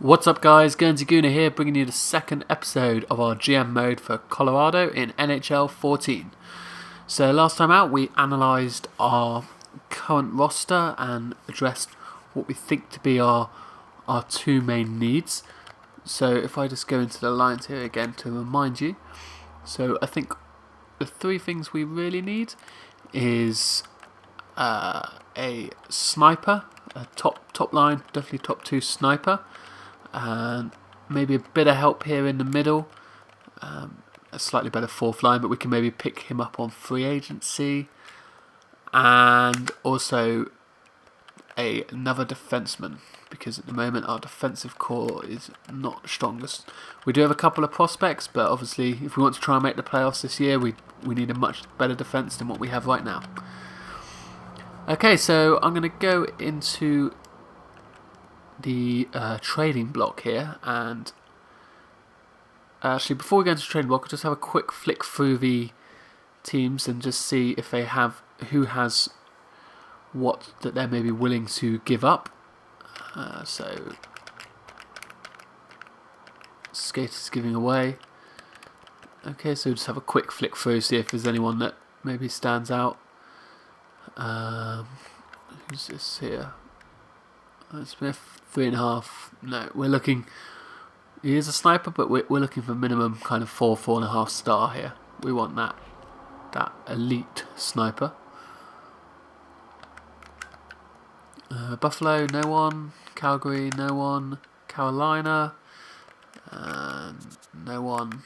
What's up guys, Guernsey Gooner here, bringing you the second episode of our GM mode for Colorado in NHL 14. So last time out we analysed our current roster and addressed what we think to be our two main needs. So if I just go into the lines here again to remind you. So I think the three things we really need is a sniper, a top line, definitely top two sniper, and maybe a bit of help here in the middle, a slightly better fourth line, but we can maybe pick him up on free agency, and also another defenseman, because at the moment our defensive core is not the strongest. We do have a couple of prospects, but obviously if we want to try and make the playoffs this year, we need a much better defense than what we have right now. Okay, so I'm going to go into the trading block here, and actually before we go into the trading block, I'll just have a quick flick through the teams and just see if they have who has what that they're maybe willing to give up. So Skaters giving away. Okay, so just have a quick flick through, see if there's anyone that maybe stands out. Who's this here? Smith, 3.5. No, we're looking. He is a sniper, but we're looking for minimum kind of 4.5 star here. We want that elite sniper. Buffalo, no one. Calgary, no one. Carolina, no one.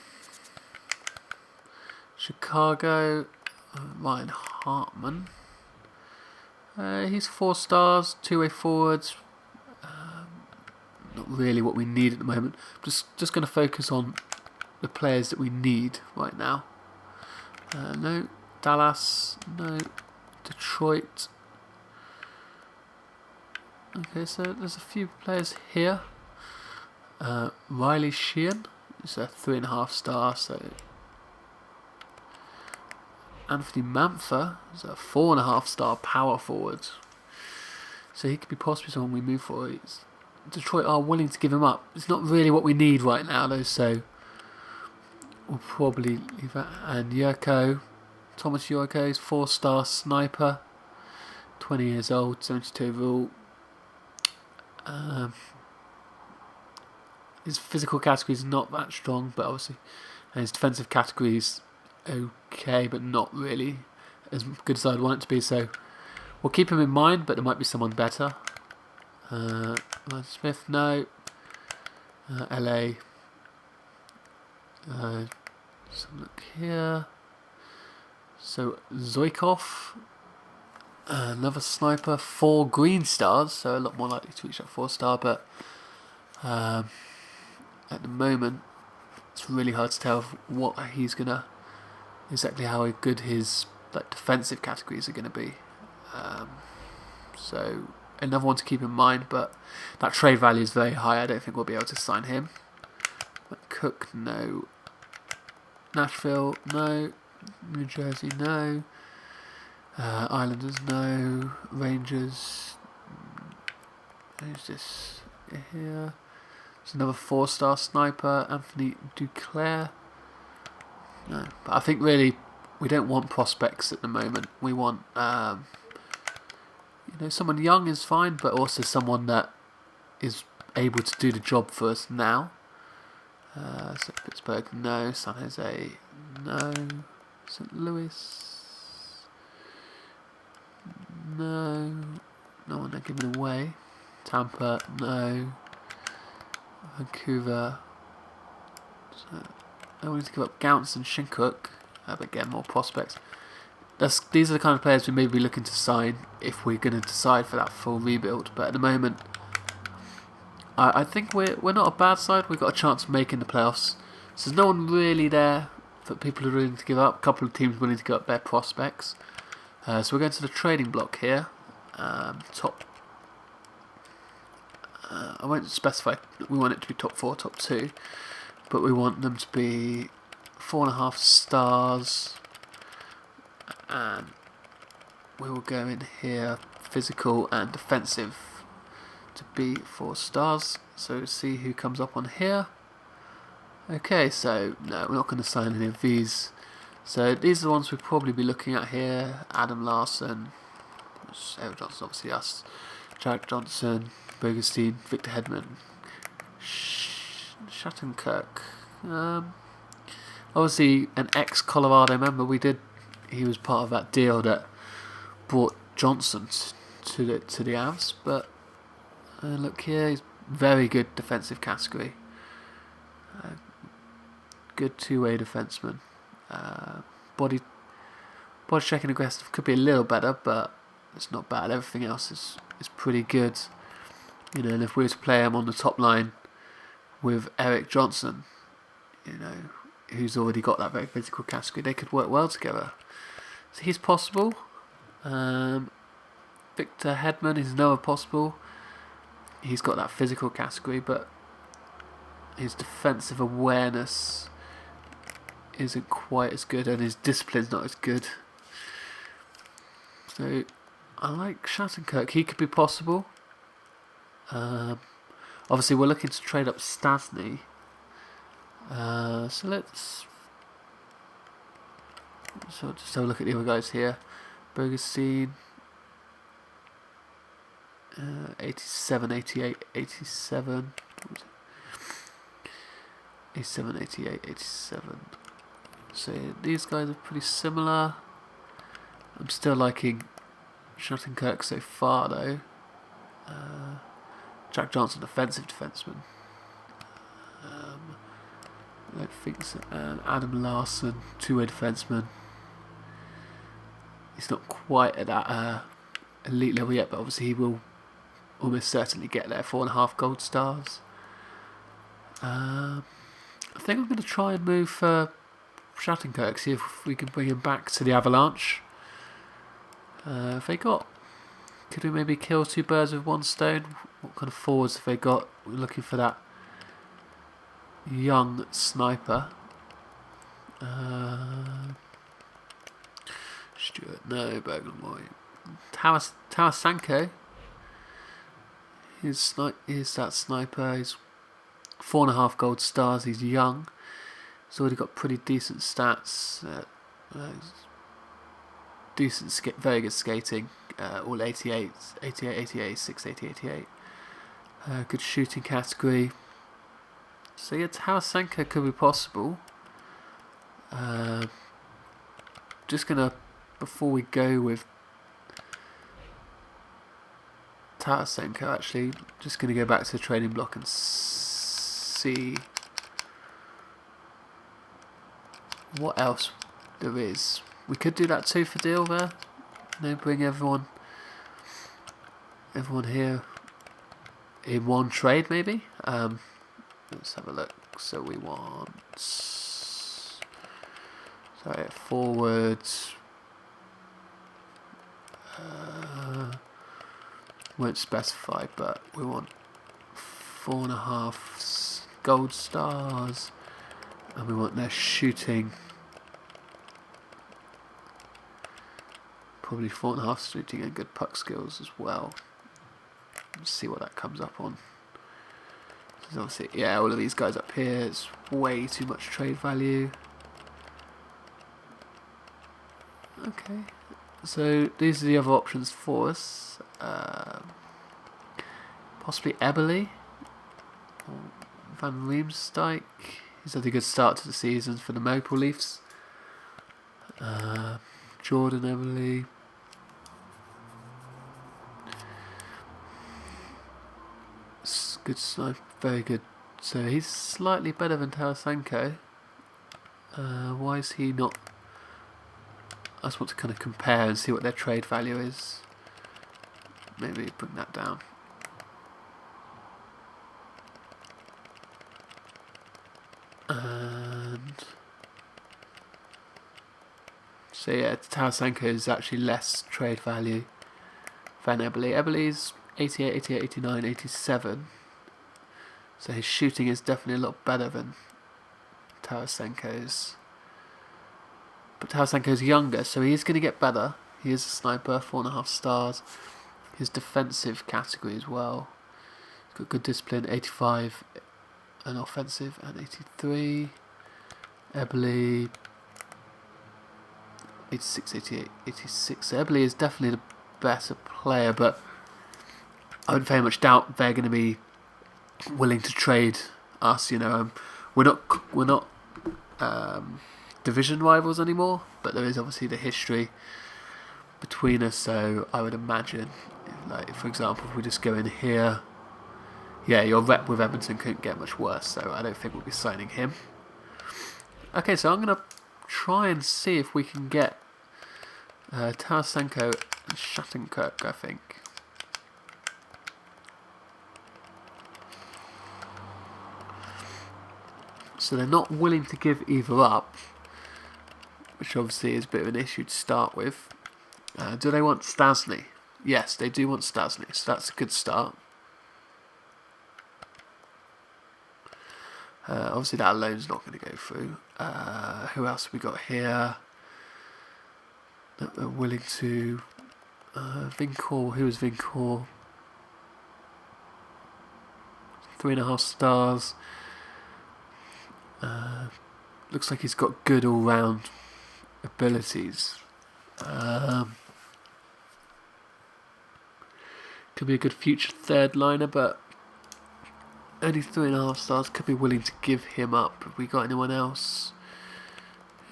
Chicago, Ryan Hartman. He's 4 stars, two-way forwards. Not really what we need at the moment. Just going to focus on the players that we need right now. No. Dallas, no. Detroit. Okay, so there's a few players here. Riley Sheehan is a 3.5 star, so Anthony Mantha is a 4.5 star power forward. So he could be possibly someone we move for. Detroit are willing to give him up. It's not really what we need right now though, so we'll probably leave that. And Thomas Yurko is 4-star sniper, 20 years old, 72 overall. His physical category is not that strong, but obviously, and his defensive category is okay, but not really as good as I'd want it to be. So we'll keep him in mind, but there might be someone better. Smith, no. LA. So look here. So Zoikov, another sniper, 4 green stars, so a lot more likely to reach that 4-star. But at the moment, it's really hard to tell what he's gonna, exactly how good his defensive categories are gonna be. So another one to keep in mind, but that trade value is very high. I don't think we'll be able to sign him. But Cook, no. Nashville, no. New Jersey, no. Islanders, no. Rangers. Who's this here? There's another 4-star sniper, Anthony Duclair. No, but I think really we don't want prospects at the moment. We want someone young is fine, but also someone that is able to do the job for us now. So Pittsburgh, no. San Jose, no. St. Louis, no. No one they're giving away. Tampa, no. Vancouver, so I wanted to give up Gauntz and Shincook, but get more prospects. These are the kind of players we may be looking to sign if we're going to decide for that full rebuild. But at the moment, I think we're not a bad side. We've got a chance of making the playoffs. So there's no one really there that people are willing to give up. A couple of teams willing to give up their prospects. So we're going to the trading block here. I won't specify. We want it to be top 4, top 2, but we want them to be 4.5 stars. And we will go in here, physical and defensive to be 4 stars. So see who comes up on here. Okay, so no, we're not going to sign any of these. So these are the ones we'll probably be looking at here. Adam Larsson, Eric Johnson, obviously us, Jack Johnson, Bogerstein, Victor Hedman, Shattenkirk. Obviously an ex-Colorado member. He was part of that deal that brought Johnson to the Avs, but look here, he's very good defensive category. Good two-way defenseman. Body checking aggressive could be a little better, but it's not bad. Everything else is pretty good. You know, and if we were to play him on the top line with Eric Johnson, you know, who's already got that very physical category, they could work well together. So he's possible. Victor Hedman is another possible. He's got that physical category, but his defensive awareness isn't quite as good, and his discipline's not as good. So I like Shattenkirk. He could be possible. Obviously, we're looking to trade up Stasny. So let's just have a look at the other guys here. Bogerstein, 87, 88, 87. 87, 88, 87. So these guys are pretty similar. I'm still liking Shattenkirk so far though. Jack Johnson, defensive defenseman. I don't think so. And Adam Larsson, two-way defenseman. He's not quite at that elite level yet, but obviously he will almost certainly get there. 4.5 gold stars. I think I'm going to try and move for Shattenkirk, see if we can bring him back to the Avalanche. Have they got... Could we maybe kill 2 birds with 1 stone? What kind of forwards have they got? We're looking for that young sniper. Stewart, no. Bergenboy. Tarasenko. He's that sniper. He's 4.5 gold stars. He's young. He's already got pretty decent stats. Very good skating. All 88, 680, 88. Good shooting category. So yeah, Tarasenko could be possible. Just gonna, before we go with Tarasenko, actually, just gonna go back to the trading block and see what else there is. We could do that 2 for deal there. You know, bring everyone here in one trade maybe. Let's have a look. So we want forwards. Won't specify, but we want 4.5 gold stars, and we want their shooting. Probably 4.5 shooting and good puck skills as well. Let's see what that comes up on. Obviously, yeah, all of these guys up here, it's way too much trade value. Okay, so these are the other options for us. Possibly Eberle or Van Riemsdyk. He's had a good start to the season for the Maple Leafs. Jordan Eberle. Good snipe, very good. So he's slightly better than Tarasenko. Why is he not? I just want to kind of compare and see what their trade value is. Maybe bring that down. And so yeah, Tarasenko is actually less trade value than Eberle. Eberle's 88, 88, 89, 87. So his shooting is definitely a lot better than Tarasenko's. But Tarasenko's younger, so he is going to get better. He is a sniper, 4.5 stars. His defensive category as well. Got good discipline, 85 and offensive, and 83. Eberle, 86, 88, 86. So Eberle is definitely the better player, but I would very much doubt they're going to be willing to trade us. We're not division rivals anymore, but there is obviously the history between us. So I would imagine, like for example, if we just go in here, yeah, your rep with Edmonton couldn't get much worse. So I don't think we'll be signing him. Okay, so I'm gonna try and see if we can get Tarasenko and Shattenkirk, I think. So they're not willing to give either up, which obviously is a bit of an issue to start with. Do they want Stasny? Yes, they do want Stasny, so that's a good start. Obviously that loan's not going to go through. Who else have we got here that are willing to... Vincor, who is Vincor? 3.5 stars. Looks like he's got good all-round abilities. Could be a good future third liner, but only 3.5 stars. Could be willing to give him up. Have we got anyone else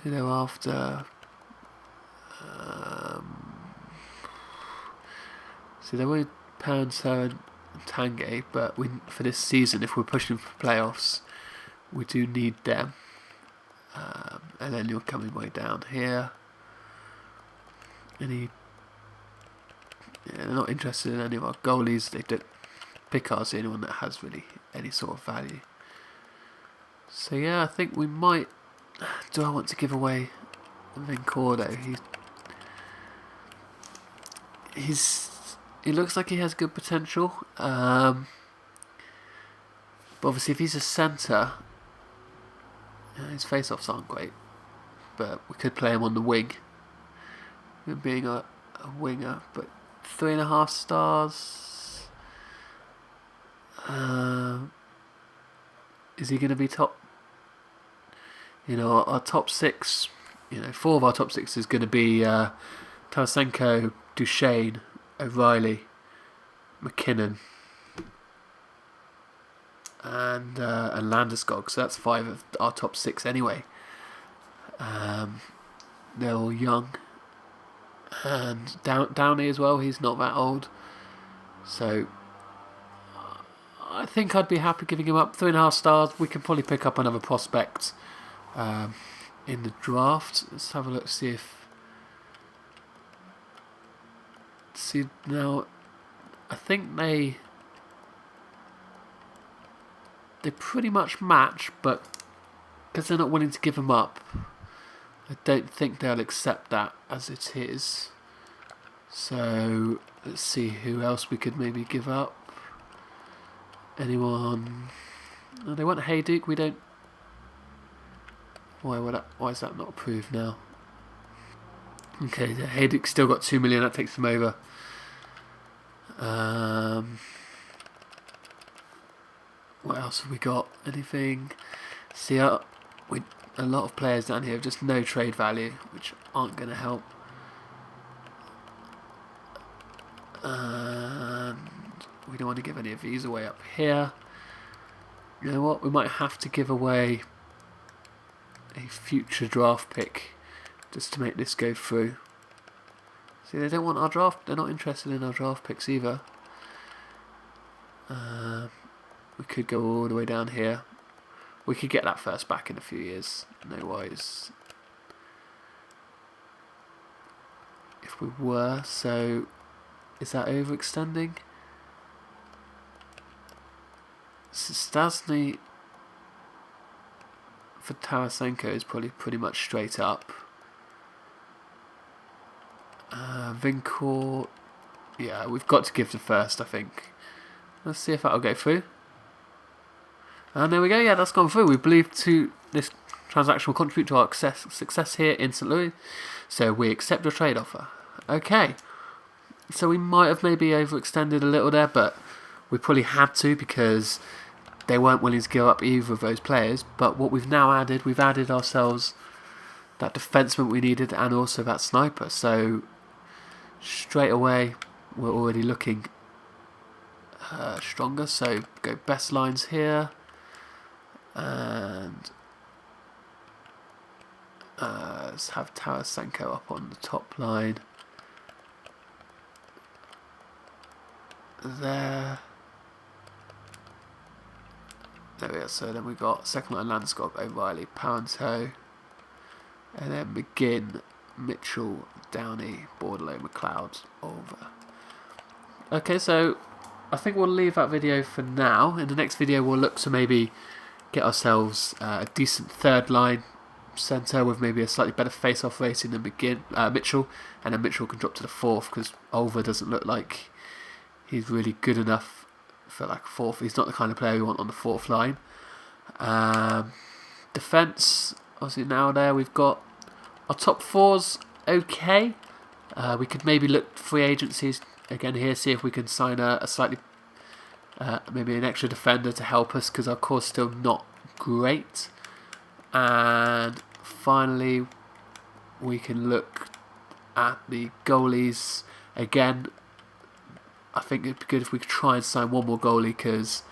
who they're after? See, they're only Panzer and Tanguay, but for this season, if we're pushing for playoffs, we do need them. And then you're coming way down here. They're not interested in any of our goalies. They don't. Picard's the only one that has really any sort of value. So yeah, I think we might. Do I want to give away Vincordo? He looks like he has good potential. But obviously, if he's a centre, his face-offs aren't great. But we could play him on the wing, him being a winger. But 3.5 stars. Is he going to be top? Our top 6. 4 of our top 6 is going to be Tarasenko, Duchesne, O'Reilly, McKinnon, and Landeskog. So that's 5 of our top 6 anyway. They're all young, and Downey as well. He's not that old, so I think I'd be happy giving him up. 3.5 stars. We can probably pick up another prospect in the draft. Let's have a look. See now. I think they pretty much match, but because they're not willing to give him up, I don't think they'll accept that as it is. So let's see who else we could maybe give up. Anyone? No, they want Hayduke. We don't. Why is that not approved now? Okay, Hayduke's still got 2 million. That takes them over. What else have we got? Anything? See, a lot of players down here have just no trade value, which aren't going to help. And we don't want to give any of these away up here. You know what? We might have to give away a future draft pick just to make this go through. See, they don't want our draft. They're not interested in our draft picks either. We could go all the way down here. We could get that first back in a few years. No worries. If we were, so is that overextending? So Stasny for Tarasenko is probably pretty much straight up. Vincor, yeah, we've got to give the first, I think. Let's see if that'll go through. And there we go, yeah, that's gone through. We believe this transaction will contribute to our success here in St. Louis, so we accept your trade offer. Okay, so we might have maybe overextended a little there, but We probably had to because they weren't willing to give up either of those players. But what we've now added, we've added ourselves that defenseman we needed and also that sniper. So straight away we're already looking stronger. So go best lines here, and let's have Tarasenko up on the top line. There we are. So then we got second line Landeskog, O'Reilly, Parenteau, and then McGinn, Mitchell, Downey, Bordelot, McLeod, over. Okay, so I think we'll leave that video for now. In the next video we'll look to maybe get ourselves a decent third line centre with maybe a slightly better face-off rating than Mitchell, and then Mitchell can drop to the fourth because Olver doesn't look like he's really good enough for like fourth. He's not the kind of player we want on the fourth line. Defence, obviously now there we've got our top fours okay. We could maybe look free agencies again here, see if we can sign a slightly maybe an extra defender to help us because our core's still not great. And finally we can look at the goalies again. I think it'd be good if we could try and sign one more goalie because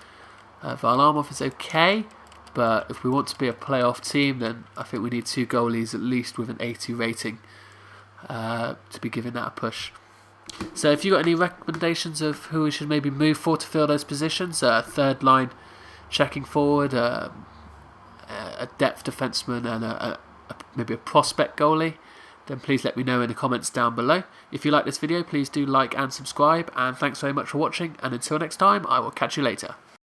Varlamov is okay, but if we want to be a playoff team then I think we need 2 goalies at least with an 80 rating to be giving that a push. So if you got any recommendations of who we should maybe move for to fill those positions, third line checking forward, a depth defenseman and maybe a prospect goalie, then please let me know in the comments down below. If you like this video, please do like and subscribe, and thanks very much for watching, and until next time, I will catch you later.